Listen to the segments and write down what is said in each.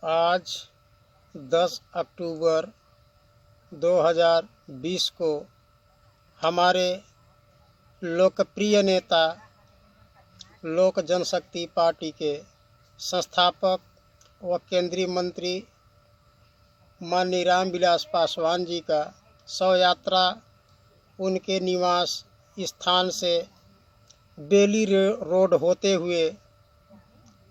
आज 10 अक्टूबर 2020 को हमारे लोकप्रिय नेता लोक जनशक्ति पार्टी के संस्थापक व केंद्रीय मंत्री माननीय रामविलास पासवान जी का शव यात्रा उनके निवास स्थान से बेली रोड होते हुए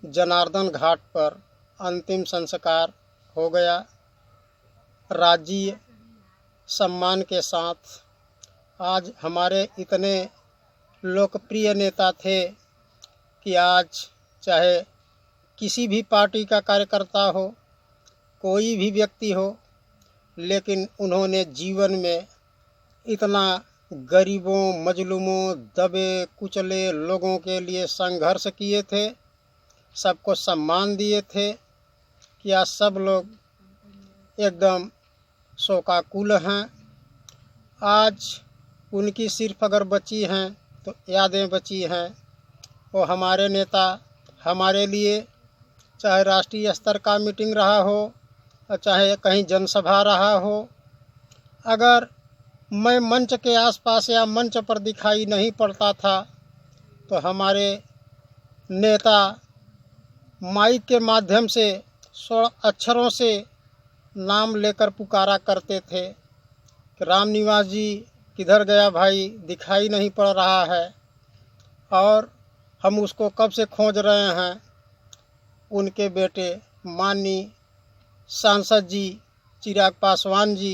जनार्दन घाट पर अंतिम संस्कार हो गया। राज्य सम्मान के साथ आज हमारे इतने लोकप्रिय नेता थे कि आज चाहे किसी भी पार्टी का कार्यकर्ता हो, कोई भी व्यक्ति हो, लेकिन उन्होंने जीवन में इतना गरीबों, मजलूमों, दबे कुचले लोगों के लिए संघर्ष किए थे, सबको सम्मान दिए थे कि आज सब लोग एकदम शोकाकुल हैं। आज उनकी सिर्फ अगर बची हैं तो यादें बची हैं। वो हमारे नेता हमारे लिए चाहे राष्ट्रीय स्तर का मीटिंग रहा हो और चाहे कहीं जनसभा रहा हो, अगर मैं मंच के आसपास या मंच पर दिखाई नहीं पड़ता था तो हमारे नेता माइक के माध्यम से 16 अक्षरों से नाम लेकर पुकारा करते थे कि राम निवास जी किधर गया भाई, दिखाई नहीं पड़ रहा है और हम उसको कब से खोज रहे हैं। उनके बेटे माननीय सांसद जी चिराग पासवान जी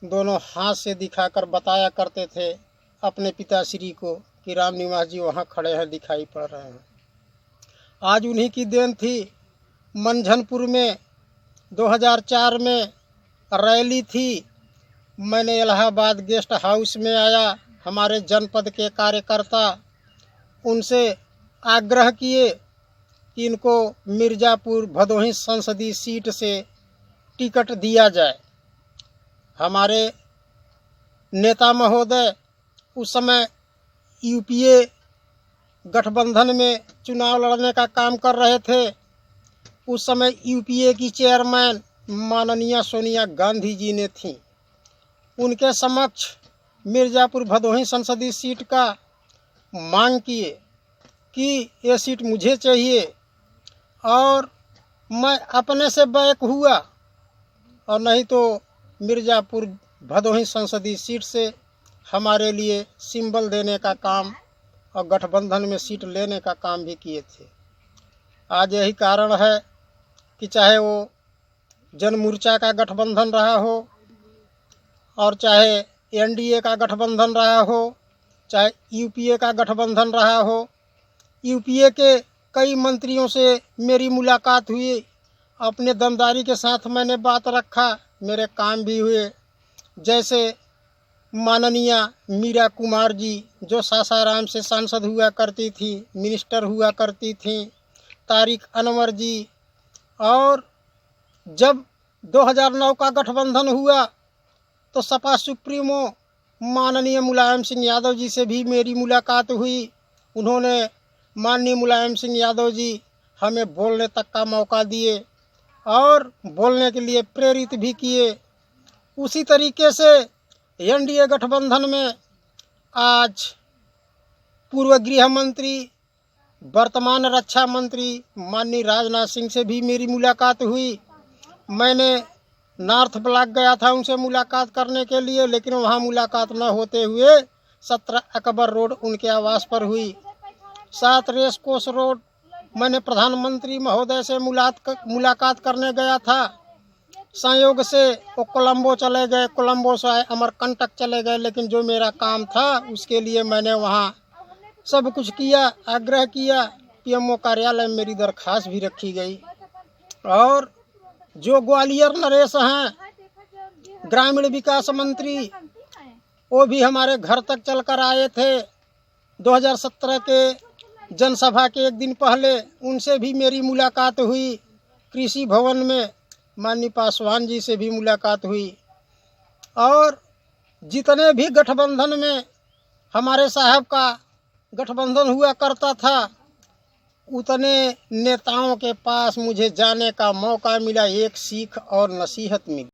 दोनों हाथ से दिखाकर बताया करते थे अपने पिताश्री को कि राम निवास जी वहाँ खड़े हैं, दिखाई पड़ रहे हैं। आज उन्हीं की देन थी। मंझनपुर में 2004 में रैली थी। मैंने इलाहाबाद गेस्ट हाउस में आया, हमारे जनपद के कार्यकर्ता उनसे आग्रह किए कि इनको मिर्ज़ापुर भदोही संसदीय सीट से टिकट दिया जाए। हमारे नेता महोदय उस समय यूपीए गठबंधन में चुनाव लड़ने का काम कर रहे थे। उस समय यूपीए की चेयरमैन माननीय सोनिया गांधी जी ने थी। उनके समक्ष मिर्ज़ापुर भदोही संसदीय सीट का मांग किए कि ये सीट मुझे चाहिए और मैं अपने से बैक हुआ और नहीं तो मिर्ज़ापुर भदोही संसदीय सीट से हमारे लिए सिंबल देने का काम और गठबंधन में सीट लेने का काम भी किए थे। आज यही कारण है कि चाहे वो जनमोर्चा का गठबंधन रहा हो और चाहे एनडीए का गठबंधन रहा हो, चाहे यूपीए का गठबंधन रहा हो, यूपीए के कई मंत्रियों से मेरी मुलाकात हुई। अपने दमदारी के साथ मैंने बात रखा, मेरे काम भी हुए। जैसे माननीय मीरा कुमार जी जो सासाराम से सांसद हुआ करती थी, मिनिस्टर हुआ करती थी, तारिक अनवर जी, और जब 2009 का गठबंधन हुआ तो सपा सुप्रीमो माननीय मुलायम सिंह यादव जी से भी मेरी मुलाकात हुई। उन्होंने माननीय मुलायम सिंह यादव जी हमें बोलने तक का मौका दिए और बोलने के लिए प्रेरित भी किए। उसी तरीके से एनडीए गठबंधन में आज पूर्व गृह मंत्री वर्तमान रक्षा मंत्री माननीय राजनाथ सिंह से भी मेरी मुलाकात हुई। मैंने नॉर्थ ब्लॉक गया था उनसे मुलाकात करने के लिए, लेकिन वहाँ मुलाकात न होते हुए 17 अकबर रोड उनके आवास पर हुई। 7 रेस कोर्स रोड मैंने प्रधानमंत्री महोदय से मुलाकात करने गया था। संयोग से वो कोलंबो चले गए, कोलंबो से अमरकंटक चले गए, लेकिन जो मेरा काम था उसके लिए मैंने वहाँ सब कुछ किया, आग्रह किया। पीएमओ कार्यालय में मेरी दरख्वास्त भी रखी गई। और जो ग्वालियर नरेश हैं ग्रामीण विकास मंत्री, वो भी हमारे घर तक चलकर आए थे। 2017 के जनसभा के एक दिन पहले उनसे भी मेरी मुलाकात हुई। कृषि भवन में माननीय पासवान जी से भी मुलाकात हुई। और जितने भी गठबंधन में हमारे साहब का गठबंधन हुआ करता था, उतने नेताओं के पास मुझे जाने का मौका मिला, एक सीख और नसीहत मिली।